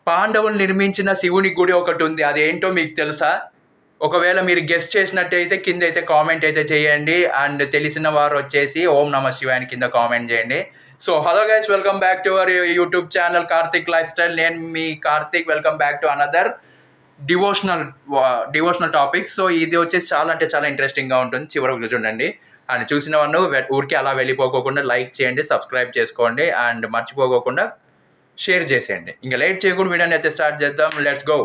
పాండవులు నిర్మించిన శివుని గుడి ఒకటి ఉంది. అదేంటో మీకు తెలుసా? ఒకవేళ మీరు గెస్ట్ చేసినట్టయితే కింద అయితే కామెంట్ అయితే చేయండి. అండ్ తెలిసిన వారు వచ్చేసి ఓం నమ శివాయ కింద కామెంట్ చేయండి. So hello guys, welcome back to our YouTube channel Karthik lifestyle. నేను మీ Karthik. Welcome back to another devotional topic. So ఇది వచ్చేసి చాలా అంటే చాలా ఇంట్రెస్టింగ్గా ఉంటుంది. చివరకు చూడండి. అండ్ చూసిన వాళ్ళు ఊరికి అలా వెళ్ళిపోకుండా లైక్ చేయండి, సబ్స్క్రైబ్ చేసుకోండి, అండ్ మర్చిపోకుండా షేర్ చేసేయండి. ఇంకా లేట్ చేయకుండా వీడియోని అయితే స్టార్ట్ చేద్దాం. Let's go.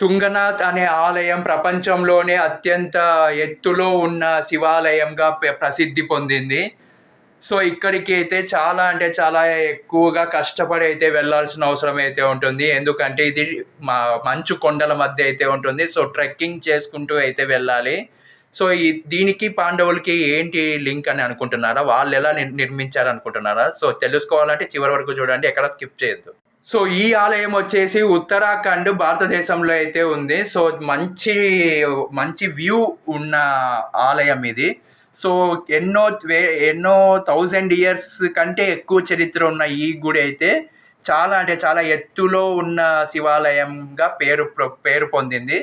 తుంగనాథ్ అనే ఆలయం ప్రపంచంలోనే అత్యంత ఎత్తులో ఉన్న శివాలయంగా ప్రసిద్ధి పొందింది. సో ఇక్కడికి అయితే చాలా అంటే చాలా ఎక్కువగా కష్టపడి అయితే వెళ్ళాల్సిన అవసరం అయితే ఉంటుంది. ఎందుకంటే ఇది మంచు కొండల మధ్య అయితే ఉంటుంది. సో ట్రెక్కింగ్ చేసుకుంటూ అయితే వెళ్ళాలి. సో దీనికి పాండవులకి ఏంటి లింక్ అని అనుకుంటున్నారా? వాళ్ళు ఎలా నిర్మించారు అనుకుంటున్నారా? సో తెలుసుకోవాలంటే చివరి వరకు చూడండి, ఎక్కడ స్కిప్ చేయొద్దు. సో ఈ ఆలయం వచ్చేసి ఉత్తరాఖండ్ భారతదేశంలో అయితే ఉంది. సో మంచి మంచి వ్యూ ఉన్న ఆలయం ఇది. సో ఎన్నో 1000 ఇయర్స్ కంటే ఎక్కువ చరిత్ర ఉన్న ఈ గుడి అయితే చాలా అంటే చాలా ఎత్తులో ఉన్న శివాలయంగా పేరు పొందింది.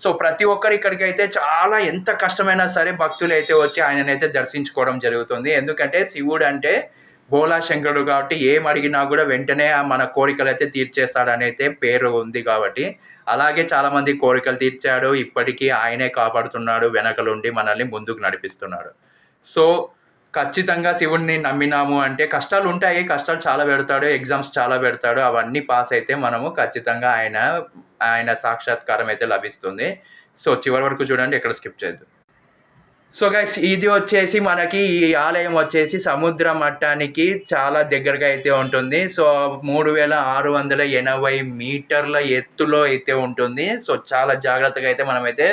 సో ప్రతి ఒక్కరు ఇక్కడికైతే చాలా ఎంత కష్టమైనా సరే భక్తులు అయితే వచ్చి ఆయననైతే దర్శించుకోవడం జరుగుతుంది. ఎందుకంటే శివుడు అంటే భోలా శంకరుడు కాబట్టి ఏం అడిగినా కూడా వెంటనే మన కోరికలు అయితే తీర్చేస్తాడని అయితే పేరు ఉంది కాబట్టి, అలాగే చాలామంది కోరికలు తీర్చాడు. ఇప్పటికీ ఆయనే కాపాడుతున్నాడు, వెనకలుండి మనల్ని ముందుకు నడిపిస్తున్నాడు. సో ఖచ్చితంగా శివుడిని నమ్మినాము అంటే కష్టాలు ఉంటాయి, కష్టాలు చాలా పెడతాడు, ఎగ్జామ్స్ చాలా పెడతాడు. అవన్నీ పాస్ అయితే మనము ఖచ్చితంగా ఆయన సాక్షాత్కారం అయితే లభిస్తుంది. సో చివరి వరకు చూడండి, ఎక్కడ స్కిప్ చేయొద్దు. సో గైస్, ఇది వచ్చేసి మనకి ఈ ఆలయం వచ్చేసి సముద్ర మట్టానికి చాలా దగ్గరగా అయితే ఉంటుంది. సో 3680 మీటర్ల ఎత్తులో అయితే ఉంటుంది. సో చాలా జాగ్రత్తగా అయితే మనమైతే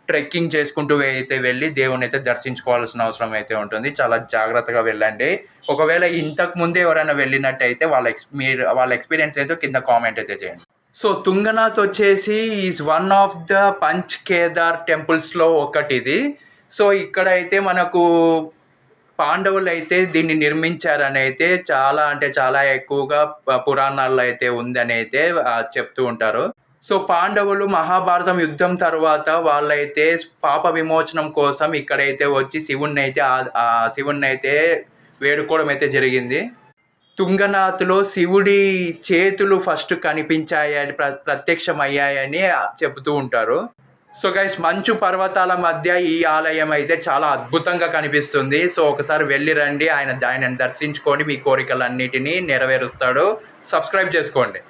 ట్రెక్కింగ్ చేసుకుంటూ అయితే వెళ్ళి దేవుని అయితే దర్శించుకోవాల్సిన అవసరం అయితే ఉంటుంది. చాలా జాగ్రత్తగా వెళ్ళండి. ఒకవేళ ఇంతకు ముందే ఎవరైనా వెళ్ళినట్టయితే వాళ్ళ ఎక్స్పీరియన్స్ అయితే కింద కామెంట్ అయితే చేయండి. సో తుంగనాథ్ వచ్చేసి is one of the Panch Kedar టెంపుల్స్లో ఒకటి ఇది. సో ఇక్కడైతే మనకు పాండవులు అయితే దీన్ని నిర్మించారని అయితే చాలా అంటే చాలా ఎక్కువగా పురాణాల్లో అయితే ఉందని అయితే చెప్తూ ఉంటారు. సో పాండవులు మహాభారతం యుద్ధం తర్వాత వాళ్ళైతే పాప విమోచనం కోసం ఇక్కడైతే వచ్చి శివుణ్ణి అయితే వేడుకోవడం అయితే జరిగింది. తుంగనాథ్లో శివుడి చేతులు ఫస్ట్ కనిపించాయని ప్రత్యక్షమయ్యాయని చెబుతూ ఉంటారు. సో గైస్, మంచు పర్వతాల మధ్య ఈ ఆలయం అయితే చాలా అద్భుతంగా కనిపిస్తుంది. సో ఒకసారి వెళ్ళి రండి, ఆయనను దర్శించుకొని మీ కోరికలన్నిటినీ నెరవేరుస్తాడు. సబ్స్క్రైబ్ చేసుకోండి.